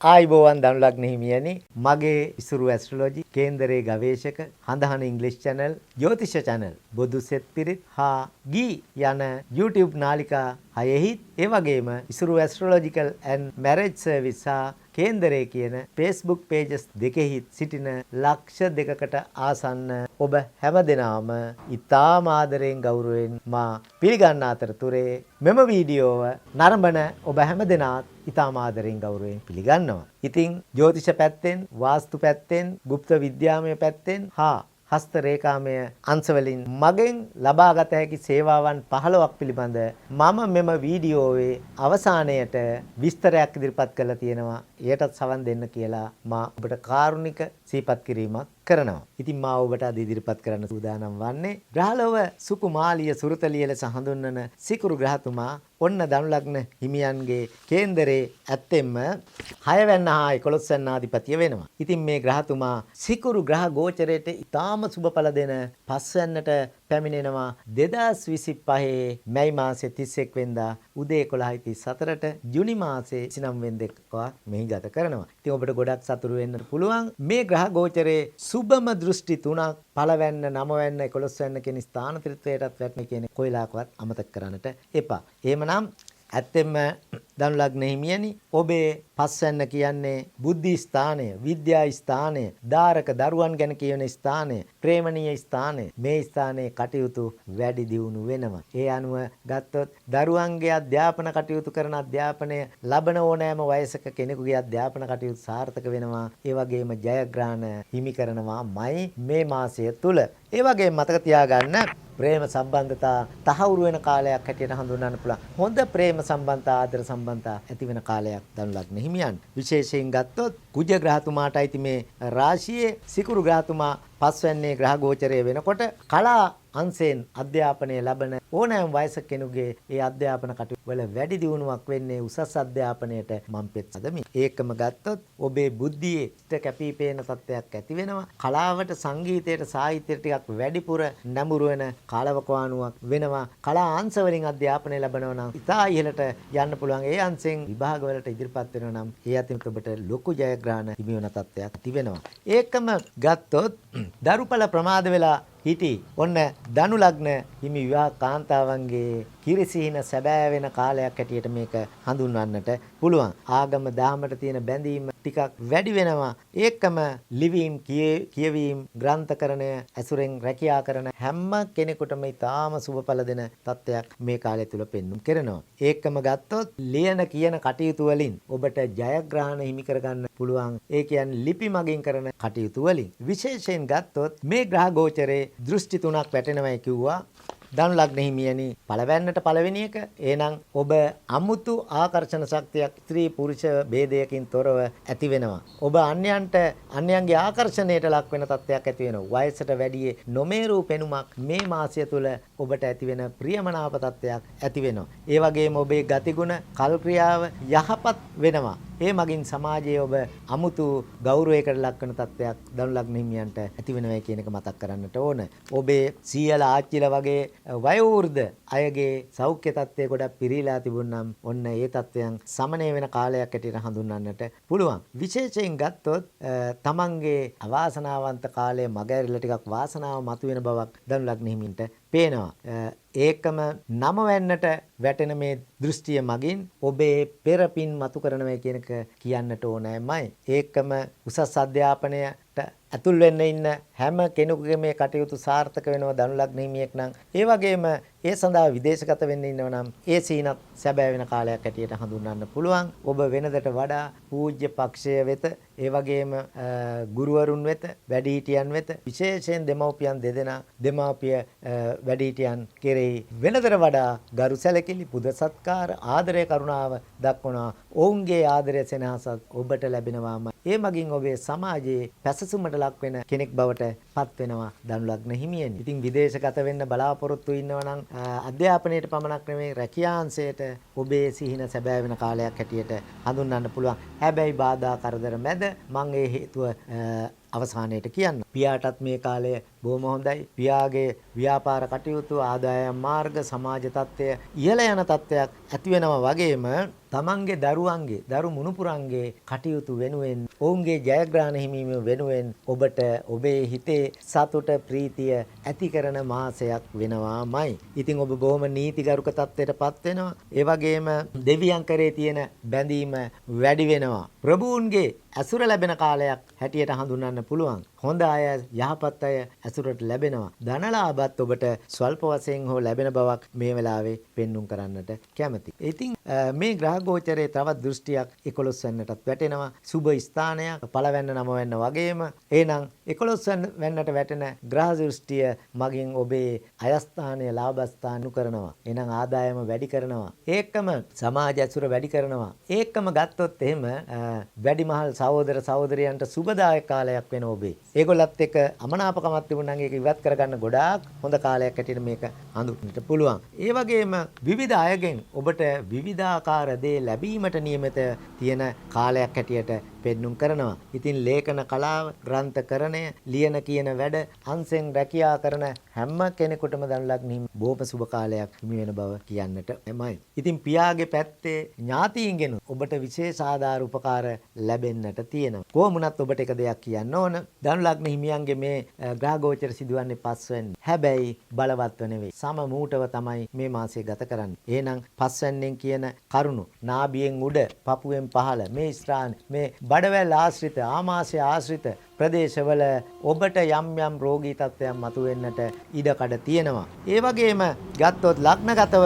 ආයිබෝවන් ධනුලග්න හිමියනි මගේ ඉසුරු ඇස්ට්‍රොලොජි කේන්දරයේ ගවේෂක හඳහන ඉංග්‍රීසි channel ජ්‍යොතිෂ channel බොදු සෙත් පිරිත් හා ගී යන YouTube නාලිකා හයෙහිත් ඒ වගේම ඉසුරු ඇස්ට්‍රොලොජිකල් and marriage service හා කේන්දරයේ කියන Facebook pages දෙකෙහිත් සිටින ලක්ෂ දෙකකට ආසන්න ඔබ හැමදෙනාම ඉතාම ආදරයෙන් ගෞරවයෙන් මා පිළිගන්න අතරතුරේ මෙම වීඩියෝව නරඹන ඔබ හැමදෙනාත් ඉතාම ආදරයෙන් ගෞරවයෙන් පිළිගන්නවා. ඉතින් ජ්‍යොතිෂ පැත්තෙන්, වාස්තු පැත්තෙන්, গুপ্ত විද්‍යාමය පැත්තෙන් හා හස්ත රේඛාමය අංශවලින් මගෙන් ලබාගත හැකි සේවාවන් 15ක් පිළිබඳ මම මෙම වීඩියෝවේ අවසානයේට විස්තරයක් ඉදිරිපත් කරලා තියෙනවා. එයටත් සවන් දෙන්න කියලා මා ඔබට කාරුණික සිහිපත් කිරීමක් කරනවා. ඉතින් මා ඔබට අද ඉදිරිපත් කරන්න සූදානම් වන්නේ ග්‍රහලෝව සුකුමාලිය සුරතලිය ලෙස හඳුන්වන සිකුරු ග්‍රහතුමා ඔන්න ධනුලග්න හිමියන්ගේ කේන්දරේ ඇත්තෙන්ම 6 වැන්න හා 11 වැන්න අධිපතිය වෙනවා. ඉතින් මේ ග්‍රහතුමා සිකුරු ග්‍රහ ගෝචරයට ඉතාම සුබඵල දෙන 5 වැන්නට පැමිණෙනවා 2025 මැයි මාසේ 31 වෙනිදා උදේ 11:34ට ජුනි මාසේ 29 වෙනිදා මෙහි ගත කරනවා. ඉතින් ඔබට ගොඩක් සතුටු වෙන්න පුළුවන්. මේ ග්‍රහ ගෝචරයේ සුබම දෘෂ්ටි 3ක් පළවැන්න 9 වැන්න 11 වැන්න කියන ස්ථාන ත්‍රිත්වයටත් වැටෙන කියන කොයිලාකවත් අමතක කරන්නට එපා. එහෙමනම් ඇත්තෙන්ම ධනුලග්න හිමියනි ඔබේ පස්වැන්න කියන්නේ බුද්ධි ස්ථානය, විද්‍යා ස්ථානය, දාරක දරුවන් ගැන කියන ස්ථානය, ප්‍රේමණීය ස්ථානය. මේ ස්ථානයේ කටයුතු වැඩි දියුණු වෙනවා. ඒ අනුව ගත්තොත් දරුවන්ගේ අධ්‍යාපන කටයුතු කරන අධ්‍යාපනය ලබන ඕනෑම වයසක කෙනෙකුගේ අධ්‍යාපන කටයුතු සාර්ථක වෙනවා. ඒ වගේම ජයග්‍රහණ හිමි කරනවාමයි මේ මාසය තුල. ඒ වගේම මතක තියාගන්න ප්‍රේම සම්බන්ධතා තහවුරු වෙන කාලයක් හැටියට හඳුන්වන්න පුළුවන්. හොඳ ප්‍රේම සම්බන්ධතා, ආදර සම්බන්ධතා ඇති වෙන කාලයක් ධනුලග්න හිමියන්. විශේෂයෙන් ගත්තොත් කුජ ග්‍රහතුමාට අයිති මේ රාශියේ සිකුරු ග්‍රහතුමා පස්වැන්නේ ග්‍රහ ගෝචරය වෙනකොට කලා අංශයෙන් අධ්‍යාපනය ලබන ඕනෑම වයසක කෙනෙකුගේ ඒ අධ්‍යාපන කටයුතු වල වැඩි දියුණුවක් වෙන්නේ උසස් අධ්‍යාපනයට මම පෙත්සදමි. ඒකම ගත්තොත් ඔබේ බුද්ධියේ ඉෂ්ට කැපිපේන තත්ත්වයක් ඇති වෙනවා. කලාවට, සංගීතයට, සාහිත්‍යයට ටිකක් වැඩිපුර නැඹුරු වෙන කාලවකවානුවක් වෙනවා. කලා අංශ වලින් අධ්‍යාපනය ලැබනවා නම් ඉතා ඉහළට යන්න පුළුවන්. ඒ අංශෙන් විභාග වලට ඉදිරිපත් වෙනවා නම් ඒ අතින් ඔබට ලොකු ජයග්‍රහණ හිමි වෙන තත්ත්වයක් ඇති වෙනවා. ඒකම ගත්තොත් දරුපල ප්‍රමාද වෙලා හිටි ඔන්න ධනුලග්න හිමි විවාහ කාන්තාවන්ගේ කිරිසිහින සැබෑ වෙන කාලයක් හැටියට මේක හඳුන්වන්නට පුළුවන්. ආගම දහමට තියෙන බැඳීම ටිකක් වැඩි වෙනවා. ඒකම ලිවීම්, කියවීම්, ග්‍රන්ථකරණය ඇසුරෙන් රැකියා කරන හැම කෙනෙකුටම ඉතාම සුබඵල දෙන තත්ත්වයක් මේ කාලය තුල පෙන්වුම් කරනවා. ඒකම ගත්තොත් ලියන කියන කටයුතු වලින් ඔබට ජයග්‍රහණ හිමි කරගන්න පුළුවන්. ඒ කියන්නේ ලිපි මගින් කරන කටයුතු වලින්. විශේෂයෙන් ගත්තොත් මේ ග්‍රහ ගෝචරයේ දෘෂ්ටි 3ක් වැටෙනවයි කිව්වා. ධනුලග්න හිමියනි පළවැන්නට පළවෙනි එක. එහෙනම් ඔබ අමුතු ආකර්ෂණ ශක්තියක් ස්ත්‍රී පුරුෂ ભેදයකින් තොරව ඇති වෙනවා. ඔබ අන්‍යයන්ගේ ආකර්ෂණයට ලක් වෙන තත්ත්වයක් ඇති වෙනවා. වයසට වැඩි නොමේරූ පෙනුමක් මේ මාසය තුල ඔබට ඇති වෙන ප්‍රියමනාප තත්ත්වයක් ඇති වෙනවා. ඒ වගේම ඔබේ ගතිගුණ, කල්ක්‍රියාව යහපත් වෙනවා. ඒ මගින් සමාජයේ ඔබ අමුතු ගෞරවයකට ලක් වෙන තත්ත්වයක් ධනුලග්න හිමියන්ට ඇති වෙනවා කියන එක මතක් කරන්නට ඕන. ඔබේ සීයලා ආච්චිලා වගේ වයෝවෘද්ධ අයගේ සෞඛ්‍ය තත්ත්වය ගොඩක් පිරීලා තිබුණනම් ඔන්න ඒ තත්ත්වයන් සමනය වෙන කාලයක් ඇටියට හඳුන්වන්නට පුළුවන්. විශේෂයෙන් ගත්තොත් තමන්ගේ අවාසනාවන්ත කාලයේ මගහැරිලා ටිකක් වාසනාව මතුවෙන බවක් ධනුලග්න හිමින්ට පේනවා. ඒකම 9 වෙන්නට වැටෙන මේ දෘෂ්ටිය මගින් ඔබේ පෙරපින් මතු කරනවා කියන එක කියන්නට ඕනෑමයි. ඒකම උසස් අධ්‍යාපනයට ඇතුල් වෙන්න ඉන්න හැම කෙනෙකුගේ මේ කටයුතු සාර්ථක වෙනවා ධනුලග්න හිමියෙක් නම්. ඒ වගේම ඒ සඳහා විදේශගත වෙන්න ඉන්නව නම් ඒ සීනත් සැබෑ වෙන කාලයක් හැටියට හඳුන්වන්න පුළුවන්. ඔබ වෙනදට වඩා පූජ්‍ය පක්ෂය වෙත, ඒ වගේම ගුරුවරුන් වෙත, වැඩිහිටියන් වෙත, විශේෂයෙන් දෙමව්පියන් දෙදෙනා, දෙමාපිය වැඩිහිටියන් කෙරෙහි වෙනදට වඩා ගරු සැලකිලි, පුද සත්කාර, ආදරය, කරුණාව දක්වනවා. ඔවුන්ගේ ආදරය, සෙනෙහසත් ඔබට ලැබෙනවාම ඒ මගින් ඔබේ සමාජයේ පැසසුමට ලක් වෙන කෙනෙක් බවට පත් වෙනවා ධනුලග්න හිමියනි. ඉතින් විදේශගත වෙන්න බලාපොරොත්තු ඉන්නවා නම් අධ්‍යාපනයට පමණක් නෙමෙයි රැකියාංශයට ඔබේ සිහින සැබෑ වෙන කාලයක් හැටියට හඳුන්වන්න පුළුවන්. හැබැයි බාධා කරදර මැද මම ඒ හේතුව අවසානයේට කියන්න. පියාටත් මේ කාලය බොහොම හොඳයි. පියාගේ ව්‍යාපාර කටයුතු, ආදායම් මාර්ග, සමාජ තත්ත්වය ඉහළ යන තත්ත්වයක් ඇති වෙනවා වගේම තමන්ගේ දරුවන්ගේ දරු මුණුපුරන්ගේ කටයුතු වෙනුවෙන් ඔවුන්ගේ ජයග්‍රහණ හිමීම වෙනුවෙන් ඔබට ඔබේ හිතේ සතුට ප්‍රීතිය ඇති කරන මාසයක් වෙනවාමයි. ඉතින් ඔබ බොහොම නීතිගරුක තත්ත්වයටපත් වෙනවා. ඒ වගේම දෙවියන් කරේ තියෙන බැඳීම වැඩි වෙනවා. ප්‍රභූන්ගේ ඇසුර ලැබෙන කාලයක් හැටියට හඳුන්වන්න පුළුවන්. හොඳ අය, යහපත් අය ඇසුරට ලැබෙනවා. ධනලාභත් ඔබට ස්වල්ප වශයෙන් හෝ ලැබෙන බවක් මේ වෙලාවේ පෙන්눔 කරන්නට කැමැති. ඉතින් මේ ග්‍රහ ගෝචරයේ තවත් දෘෂ්ටියක් 11 වෙනිටත් වැටෙනවා. සුබ ස්ථානයක් පළවැන්න නම වෙන්න වගේම එහෙනම් 11 වෙනිට වැටෙන ග්‍රහ දෘෂ්ටිය මගින් ඔබේ අයස්ථානය ලාභස්ථානු කරනවා. එහෙනම් ආදායම වැඩි කරනවා. ඒකම සමාජ ඇසුර වැඩි කරනවා. ඒකම ගත්තොත් එහෙම වැඩිමහල් සහෝදර සහෝදරියන්ට සුබදායක කාලයක් වෙන ඔබේ. ඒගොල්ලත් එක්ක අමනාපකමක් තිබුණා නම් ඒක ඉවත් කරගන්න ගොඩාක් හොඳ කාලයක් හැටියට මේක හඳුන්වන්නට පුළුවන්. ඒ වගේම විවිධ අයගෙන් ඔබට විවිධාකාර දේ ලැබීමට නියමිත තියෙන කාලයක් හැටියට පෙන්눔 කරනවා. ඉතින් ලේඛන කලාව, ග්‍රන්ථකරණය, ලියන කියන වැඩ, අංශෙන් රැකියා කරන හැම කෙනෙකුටම දනුලග්න බොහොම සුබ කාලයක් හිමි වෙන බව කියන්නට එමයි. ඉතින් පියාගේ පැත්තේ ඥාතීන්ගෙන් ඔබට විශේෂ ආධාර උපකාර ලැබෙන්නට තියෙනවා. කොහොමුණත් ඔබට එක දෙයක් කියන්න ඕන. දනුලග්න හිමියන්ගේ මේ ග්‍රහ ගෝචර සිදුවන්නේ 5 වෙනි. හැබැයි බලවත්ව නෙවෙයි. සම මූටව තමයි මේ මාසය ගත කරන්නේ. එහෙනම් 5 වෙනින් කියන කරුණු නාභියෙන් උඩ, පපුවෙන් පහළ මේ ස්ථාන මේ බඩවැල් ආශ්‍රිත, ආමාශය ආශ්‍රිත ප්‍රදේශවල ඔබට යම් යම් රෝගී තත්ත්වයන් මතුවෙන්නට ඉඩකඩ තියෙනවා. ඒ වගේම ගත්තොත් ලග්නගතව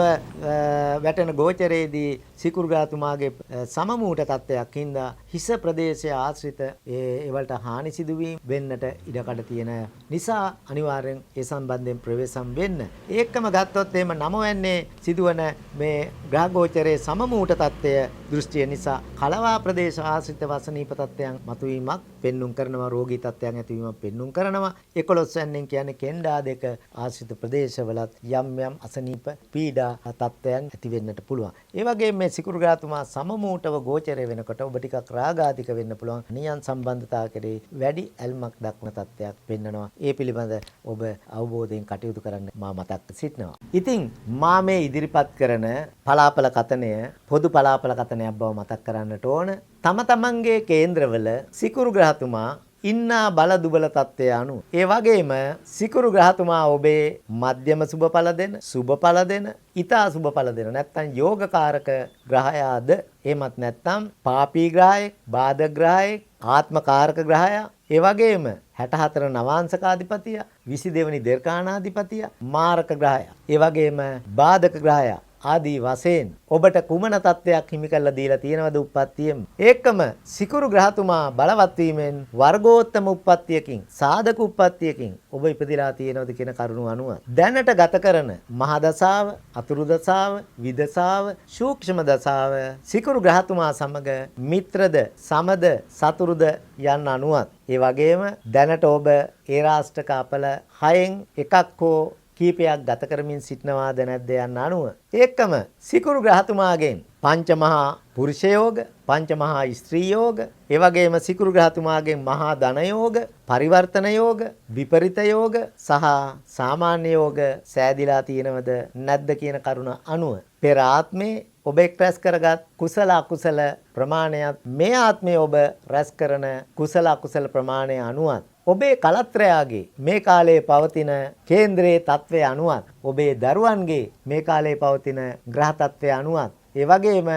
වැටෙන ගෝචරයේදී සිකුරු ග්‍රහතුමාගේ සමමූට තත්ත්වයක් හින්දා හිස ප්‍රදේශය ආශ්‍රිත ඒවලට හානි සිදුවීම වෙන්නට ඉඩකඩ තියෙන නිසා අනිවාර්යෙන් ඒ සම්බන්ධයෙන් ප්‍රවේශම් වෙන්න. ඒකම ගත්තොත් එහෙම 9 වෙන්නේ සිදුවන මේ ග්‍රහ ගෝචරයේ සමමූට තත්ත්වය දෘෂ්ටිය නිසා කලවා ප්‍රදේශ ආශ්‍රිත වසනීප තත්ත්වයන් මතුවීමක් පෙන්눔 කරනවා. රෝගී තත්ත්වයන් ඇතිවීමක් පෙන්눔 කරනවා. 11 වෙනින් කියන්නේ කෙන්ඩා දෙක ආශ්‍රිත ප්‍රදේශවලත් යම් යම් අසනීප පීඩා තත්ත්වයන් ඇති වෙන්නට පුළුවන්. ඒ වගේම මේ සිකුරු ග්‍රහතුමා සමමූටව ගෝචරය වෙනකොට ඔබ ටිකක් රාගාධික වෙන්න පුළුවන්. නියන් සම්බන්ධතා කෙරේ වැඩි ඇල්මක් දක්වන තත්ත්වයක් පෙන්වනවා. ඒ පිළිබඳ ඔබ අවබෝධයෙන් කටයුතු කරන්න මා මතක් සිටිනවා. ඉතින් මා මේ ඉදිරිපත් කරන පලාපල කතනය පොදු පලාපල කතනයක් බව මතක් කරන්නට ඕන. තම තමන්ගේ කේන්ද්‍රවල සිකුරු ග්‍රහතුමා ඉන්නා බල දුබල තත්ත්වය අනුව. ඒ වගේම සිකුරු ග්‍රහතුමා ඔබේ මධ්‍යම සුබඵල දෙන, සුබඵල දෙන, ඊතා සුබඵල දෙන නැත්නම් යෝගකාරක ග්‍රහයාද එහෙමත් නැත්නම් පාපී ග්‍රහයෙක්, බාධක ග්‍රහයෙක්, ආත්මකාරක ග්‍රහයා, ඒ වගේම 64 නවාංශකාධිපතිය, 22 වෙනි දීර්ඝානාධිපතිය, මාරක ග්‍රහයා, ඒ වගේම බාධක ග්‍රහයා ආදී වශයෙන් ඔබට කුමන තත්ත්වයක් හිමි කරලා දීලා තියෙනවද උප්පත්තියෙම? ඒකම සිකුරු ග්‍රහතුමා බලවත් වීමෙන් වර්ගෝත්තම උප්පත්තියකින්, සාධක උප්පත්තියකින් ඔබ ඉපදිලා තියෙනවද කියන කරුණු අනුව දැනට ගත කරන මහා දසාව, අතුරු දසාව, විදසාව, සූක්ෂම දසාව සිකුරු ග්‍රහතුමා සමග මිත්‍රද, සමද, සතුරුද යන්න අනුවත් ඒ වගේම දැනට ඔබ ඒ රාෂ්ටක අපල 6න් එකක් හෝ කීපයක් ගත කරමින් සිටනවාද නැද්ද යන්න අනුව ඒකම සිකුරු ග්‍රහතුමාගෙන් පංචමහා පුරුෂ යෝග, පංචමහා ස්ත්‍රී යෝග, ඒ වගේම සිකුරු ග්‍රහතුමාගෙන් මහා ධන යෝග, පරිවර්තන යෝග, විපරිත යෝග සහ සාමාන්‍ය යෝග සෑදිලා තියෙනවද නැද්ද කියන කරුණ අනුව පෙර ආත්මේ ඔබ එක් රැස් කරගත් කුසල අකුසල ප්‍රමාණයත් මේ ආත්මයේ ඔබ රැස් කරන කුසල අකුසල ප්‍රමාණය අනුවත් ඔබේ කලත්‍රයාගේ මේ කාලයේ පවතින කේන්ද්‍රයේ තත්වය අනුවත් ඔබේ දරුවන්ගේ මේ කාලයේ පවතින ග්‍රහ තත්වය අනුවත් ඒ වගේම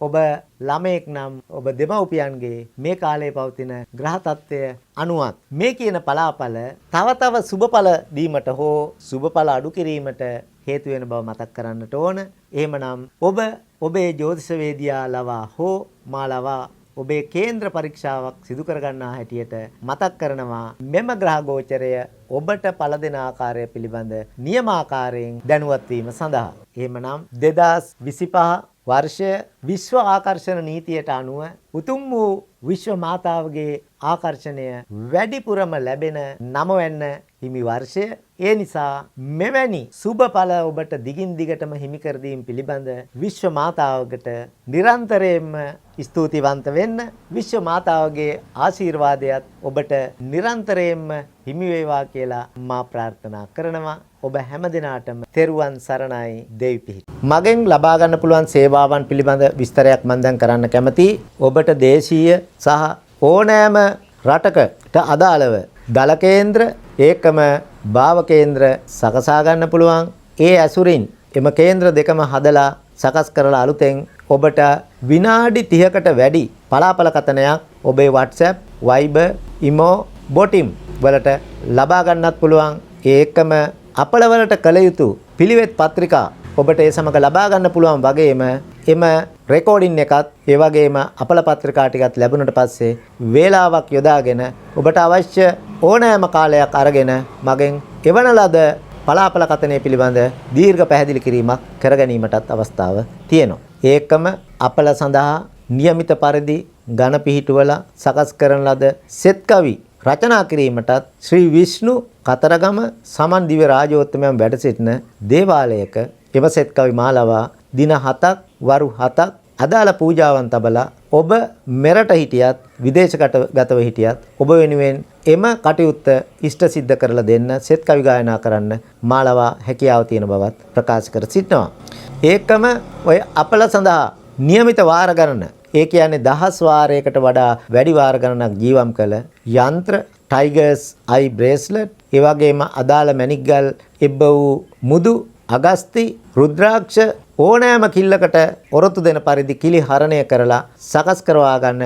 ඔබ ළමයෙක් නම් ඔබ දෙමව්පියන්ගේ මේ කාලයේ පවතින ග්‍රහ තත්වය අනුවත් මේ කියන පලාපල තව සුබඵල දීමට හෝ සුබඵල අඩු කිරීමට හේතු වෙන බව මතක් කරන්නට ඕන. එහෙමනම් ඔබ ඔබේ ජ්‍යොතිෂ වේදියා ලවා හෝ මා ලවා ඔබේ කේන්ද්‍ර පරීක්ෂාවක් සිදු කර ගන්නා හැටියට මතක් කරනවා මෙම ග්‍රහ ගෝචරය ඔබට පළ දෙන ආකාරය පිළිබඳ නියමාකාරයෙන් දැනුවත් වීම සඳහා. එහෙමනම් 2025 වර්ෂය විශ්ව ආකර්ෂණ නීතියට අනුව උතුම් වූ විශ්ව මාතාවගේ ආකර්ෂණය වැඩිපුරම ලැබෙන 9 වෙනි හිමි වර්ෂය. ඒ නිසා මෙවැනි සුබඵල ඔබට දිගින් දිගටම හිමි කර දීම පිළිබඳ විශ්ව මාතාවකට නිරන්තරයෙන්ම ස්තුතිවන්ත වෙන්න. විශ්ව මාතාවගේ ආශිර්වාදයත් ඔබට නිරන්තරයෙන්ම හිමි වේවා කියලා මා ප්‍රාර්ථනා කරනවා. ඔබ හැම දිනාටම තෙරුවන් සරණයි දෙවි පිහිට. මගෙන් ලබා ගන්න පුළුවන් සේවාවන් පිළිබඳ විස්තරයක් මම දැන් කරන්න කැමතියි. ඔබට දේශීය සහ ඕනෑම රටකට අදාළව දල කේන්ද්‍ර ඒකම භාව කේන්ද්‍ර සකසා ගන්න පුළුවන්. ඒ ඇසුරින් එම කේන්ද්‍ර දෙකම හදලා සකස් කරලා අලුතෙන් ඔබට විනාඩි 30කට වැඩි පලාපල කතනයක් ඔබේ WhatsApp, Viber, Imo, Botim වලට ලබා ගන්නත් පුළුවන්. ඒකම අපල වලට කළ යුතු පිළිවෙත් පත්‍රිකා ඔබට ඒ සමග ලබා ගන්න පුළුවන් වගේම එම රෙකෝඩින් එකත් ඒ වගේම අපල පත්‍රිකා ටිකත් ලැබුණට පස්සේ වේලාවක් යොදාගෙන ඔබට අවශ්‍ය ඕනෑම කාලයක් අරගෙන මගෙන් එවන ලද පලාපල කතනය පිළිබඳ දීර්ඝ පැහැදිලි කිරීමක් කර ගැනීමටත් අවස්ථාව තියෙනවා. ඒකම අපල සඳහා નિયમિત පරිදි ඝන පිහිටුවල සකස් කරන ලද සෙත් කවි රචනා කිරීමටත් ශ්‍රී විෂ්ණු කතරගම සමන් දිව්‍ය රාජෝත්තමයන් වැඩ සිටින දේවාලයක එම සෙත් කවි මාලාව දින 7ක් වරු 7ක් අදාළ පූජාවන් තබලා ඔබ මෙරට හිටියත් විදේශගතව හිටියත් ඔබ වෙනුවෙන් එම කටයුත්ත ඉෂ්ට සිද්ධ කරලා දෙන්න සෙත් කවි ගායනා කරන්න මාලාව හැකියාව තියෙන බවත් ප්‍රකාශ කර සිටිනවා. ඒකම ඔය අපල සඳහා નિયમિત වාර ගණන ඒ කියන්නේ දහස් වාරයකට වඩා වැඩි වාර ගණනක් ජීවම් කළ යන්ත්‍ර ටයිගර්ස් අයි බ්‍රේස්ලට් ඒ වගේම අදාළ මැණික් ගල් එබ්බ වූ මුදු අගස්ති රුද්‍රාක්ෂ ඕනෑම කිල්ලකට ඔරොත්තු දෙන පරිදි කිලි හරණය කරලා සකස් කරවා ගන්න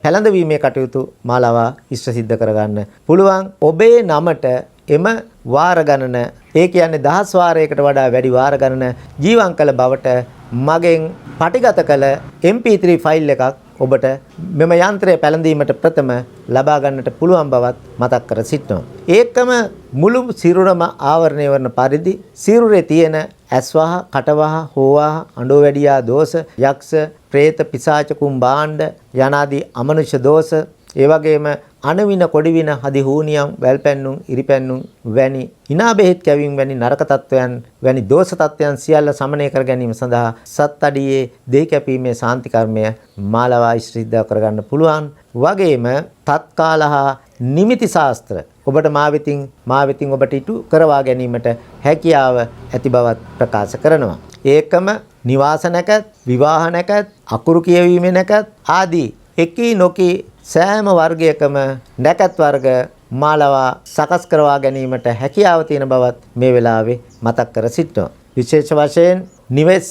පැළඳවීමේ කටයුතු මාලාව ඉෂ්ට සිද්ධ කරගන්න පුළුවන්. ඔබේ නමට එම වාර ගණන ඒ කියන්නේ දහස් වාරයකට වඩා වැඩි වාර ගණන ජීවම් කළ බවට මගෙන් පටිගත කළ MP3 ෆයිල් එකක් ඔබට මෙම යන්ත්‍රය පැළඳීමට ප්‍රථම ලබා ගන්නට පුළුවන් බවත් මතක් කර සිටිනවා. ඒකම මුළු සිරුරම ආවරණය වන පරිදි සිරුරේ තියෙන ඇස්වහ, කටවහ, හෝවහ, අඬෝවැඩියා දෝෂ, යක්ෂ, പ്രേත, පිසාච, කුම්භාණ්ඩ යනාදී අමනුෂ්‍ය දෝෂ, ඒ වගේම අනවින කොඩිවින හදි හූනියම් වැල්පැන්නුම් ඉරිපැන්නුම් වැනි හිනා බෙහෙත් කැවීම වැනි නරක තත්වයන් වැනි දෝෂ තත්වයන් සියල්ල සමනය කර ගැනීම සඳහා සත් අඩියේ දෙහි කැපීමේ ශාන්ති කර්මය මාලාව ඉෂ්ට කරගන්න පුළුවන්. වගේම තත්කාලහා නිමිති ශාස්ත්‍ර ඔබට මා වෙතින් ඔබට ඉටු කරවා ගැනීමට හැකියාව ඇති බවත් ප්‍රකාශ කරනවා. ඒකම නිවාස නැකත්, විවාහ නැකත්, අකුරු කියවීමේ නැකත් ආදී එකී නොකී සෑම වර්ගයකම නැකත් වර්ග මාලාව සකස් කරවා ගැනීමට හැකියාව තියෙන බවත් මේ වෙලාවේ මතක් කර සිටිනවා. විශේෂ වශයෙන් නිවෙස්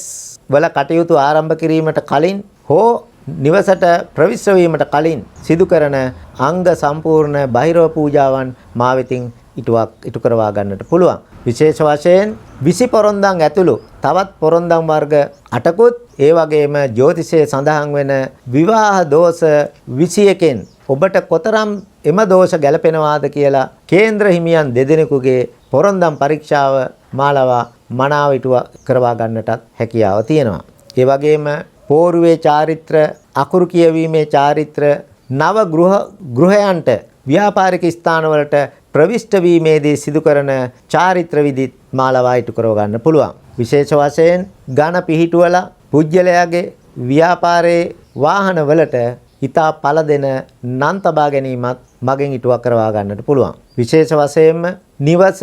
වල කටයුතු ආරම්භ කිරීමට කලින් හෝ නිවසට ප්‍රවිෂ්ඨ වීමට කලින් සිදු කරන අංග සම්පූර්ණ බහිරව පූජාවන් මා වෙතින් ඉටු කරවා ගන්නට පුළුවන්. විශේෂ වශයෙන් 20 පොරොන්දම් ඇතුළු තවත් පොරොන්දම් වර්ග 8කුත් ඒ වගේම ජ්‍යොතිෂයේ සඳහන් වෙන විවාහ දෝෂ 21කින් ඔබට කොතරම් එම දෝෂ ගැලපෙනවාද කියලා කේන්ද්‍ර හිමියන් දෙදෙනෙකුගේ පොරොන්දම් පරීක්ෂාව මාලාව මනාව ඉටු කරවා ගන්නටත් හැකියාව තියෙනවා. ඒ වගේම පෝරුවේ චාරිත්‍ර, අකුරු කියවීමේ චාරිත්‍ර, නව ගෘහයන්ට ව්‍යාපාරික ස්ථානවලට ප්‍රවිෂ්ඨ වීමේදී සිදු කරන චාරිත්‍ර විදිත් මාලාව ඉටු කරව ගන්න පුළුවන්. විශේෂ වශයෙන් ඝන පිහිටුවල පුජ්‍යලයාගේ ව්‍යාපාරයේ වාහනවලට හිතා පළ දෙන නම් තබා ගැනීමත් මගෙන් ඉටුව කරවා ගන්නට පුළුවන්. විශේෂ වශයෙන්ම නිවස,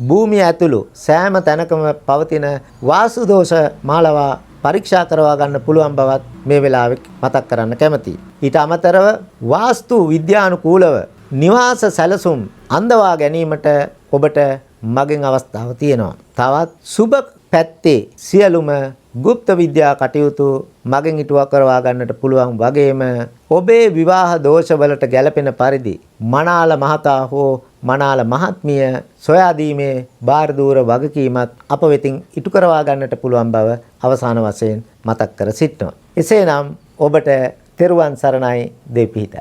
භූමිය ඇතුළු සෑම තැනකම පවතින වාස්තු දෝෂ මාලාව පරීක්ෂා කරවා ගන්න පුළුවන් බවත් මේ වෙලාවේ මතක් කරන්න කැමතියි. ඊට අමතරව වාස්තු විද්‍යානුකූලව නිවාස සැලසුම් අඳවා ගැනීමට ඔබට මගෙන් අවස්ථාව තියෙනවා. තවත් සුබ පැත්තේ සියලුම গুপ্ত විද්‍යා කටයුතු මගෙන් ඉටුව කරවා ගන්නට පුළුවන් වගේම ඔබේ විවාහ දෝෂවලට ගැළපෙන පරිදි මනාල මහතා හෝ මනාල මහත්මිය සොයා දීමේ බාරදූර වගකීමත් අප වෙතින් ඉටු කරවා ගන්නට පුළුවන් බව අවසාන වශයෙන් මතක් කර සිටිනවා. එසේනම් ඔබට තෙරුවන් සරණයි දෙපිහිටයි.